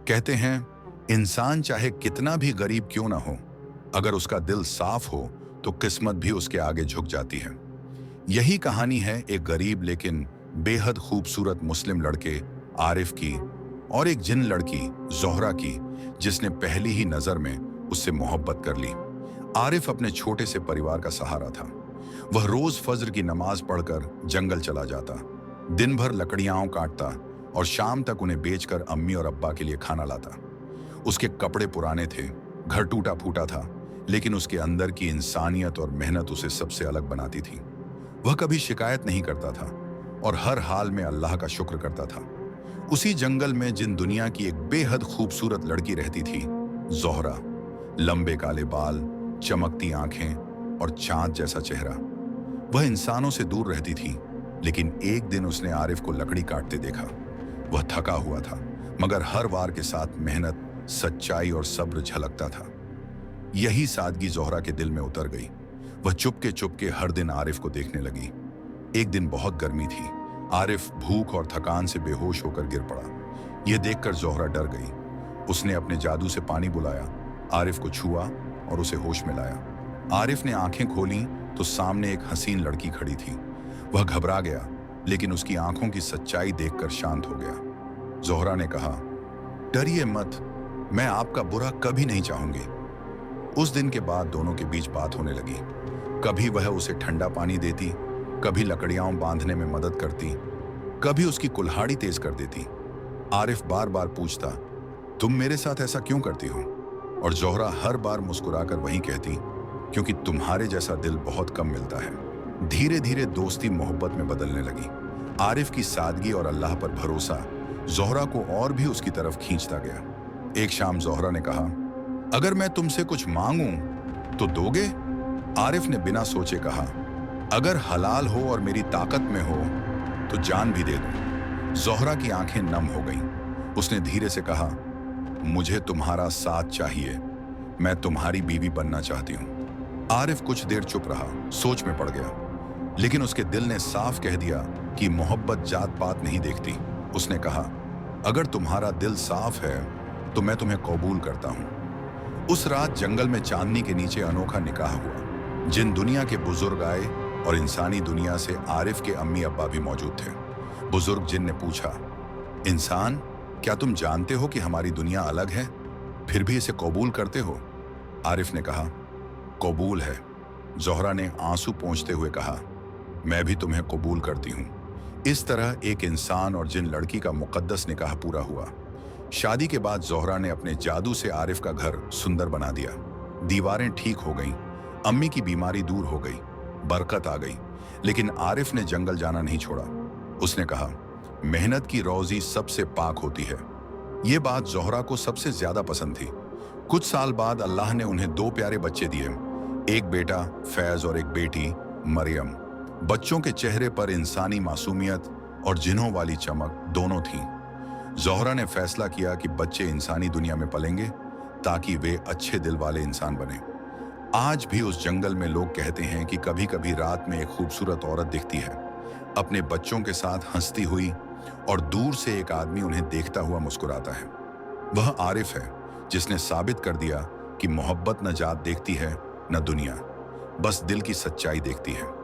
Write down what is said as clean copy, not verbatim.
कहते हैं इंसान चाहे कितना भी गरीब क्यों ना हो, अगर उसका दिल साफ हो तो किस्मत भी उसके आगे झुक जाती है। यही कहानी है एक गरीब लेकिन बेहद खूबसूरत मुस्लिम लड़के आरिफ की और एक जिन लड़की जोहरा की, जिसने पहली ही नजर में उससे मोहब्बत कर ली। आरिफ अपने छोटे से परिवार का सहारा था। वह रोज फज्र की नमाज पढ़कर जंगल चला जाता, दिन भर लकड़ियां काटता और शाम तक उन्हें बेचकर अम्मी और अब्बा के लिए खाना लाता। उसके कपड़े पुराने थे, घर टूटा फूटा था, लेकिन उसके अंदर की इंसानियत और मेहनत उसे सबसे अलग बनाती थी। वह कभी शिकायत नहीं करता था और हर हाल में अल्लाह का शुक्र करता था। उसी जंगल में जिन दुनिया की एक बेहद खूबसूरत लड़की रहती थी, जोहरा, लंबे काले बाल, चमकती आंखें और चांद जैसा चेहरा। वह इंसानों से दूर रहती थी, लेकिन एक दिन उसने आरिफ को लकड़ी काटते देखा। वह थका हुआ था, मगर हर वार के साथ मेहनत, सच्चाई और सब्र झलकता था। यही सादगी जोहरा के दिल में उतर गई। वह चुपके चुपके हर दिन आरिफ को देखने लगी। एक दिन बहुत गर्मी थी। आरिफ भूख और थकान से बेहोश होकर गिर पड़ा। यह देखकर जोहरा डर गई। उसने अपने जादू से पानी बुलाया, आरिफ को छुआ और उसे होश में लाया। आरिफ ने आंखें खोली तो सामने एक हसीन लड़की खड़ी थी। वह घबरा गया, लेकिन उसकी आंखों की सच्चाई देखकर शांत हो गया। जोहरा ने कहा, डरिए मत, मैं आपका बुरा कभी नहीं चाहूंगी। उस दिन के बाद दोनों के बीच बात होने लगी। कभी वह उसे ठंडा पानी देती, कभी लकड़ियां बांधने में मदद करती, कभी उसकी कुल्हाड़ी तेज कर देती। आरिफ बार बार पूछता, तुम मेरे साथ ऐसा क्यों करती हो? और जोहरा हर बार मुस्कुराकर वही कहती, क्योंकि तुम्हारे जैसा दिल बहुत कम मिलता है। धीरे धीरे दोस्ती मोहब्बत में बदलने लगी। आरिफ की सादगी और अल्लाह पर भरोसा जोहरा को और भी उसकी तरफ खींचता गया। एक शाम जोहरा ने कहा, अगर मैं तुमसे कुछ मांगूं तो दोगे? आरिफ ने बिना सोचे कहा, अगर हलाल हो और मेरी ताकत में हो तो जान भी दे दूं। जोहरा की आंखें नम हो गईं। उसने धीरे से कहा, मुझे तुम्हारा साथ चाहिए, मैं तुम्हारी बीवी बनना चाहती हूं। आरिफ कुछ देर चुप रहा, सोच में पड़ गया, लेकिन उसके दिल ने साफ कह दिया कि मोहब्बत जात पात नहीं देखती। उसने कहा, अगर तुम्हारा दिल साफ है तो मैं तुम्हें कबूल करता हूं। उस रात जंगल में चांदनी के नीचे अनोखा निकाह हुआ। जिन दुनिया के बुजुर्ग आए और इंसानी दुनिया से आरिफ के अम्मी अब्बा भी मौजूद थे। बुजुर्ग जिन ने पूछा, इंसान, क्या तुम जानते हो कि हमारी दुनिया अलग है, फिर भी इसे कबूल करते हो? आरिफ ने कहा, कबूल है। जोहरा ने आंसू पोंछते हुए कहा, मैं भी तुम्हें कबूल करती हूं। इस तरह एक इंसान और जिन लड़की का मुकद्दस निकाह पूरा हुआ। शादी के बाद जोहरा ने अपने जादू से आरिफ का घर सुंदर बना दिया। दीवारें ठीक हो गईं, अम्मी की बीमारी दूर हो गई, बरकत आ गई। लेकिन आरिफ ने जंगल जाना नहीं छोड़ा। उसने कहा, मेहनत की रोजी सबसे पाक होती है। ये बात जोहरा को सबसे ज्यादा पसंद थी। कुछ साल बाद अल्लाह ने उन्हें 2 प्यारे बच्चे दिए, एक बेटा फैज और एक बेटी मरियम। बच्चों के चेहरे पर इंसानी मासूमियत और जिन्हों वाली चमक दोनों थीं। जोहरा ने फैसला किया कि बच्चे इंसानी दुनिया में पलेंगे ताकि वे अच्छे दिल वाले इंसान बने। आज भी उस जंगल में लोग कहते हैं कि कभी कभी रात में एक खूबसूरत औरत दिखती है, अपने बच्चों के साथ हंसती हुई, और दूर से एक आदमी उन्हें देखता हुआ मुस्कुराता है। वह आरिफ है, जिसने साबित कर दिया कि मोहब्बत न जात देखती है न दुनिया, बस दिल की सच्चाई देखती है।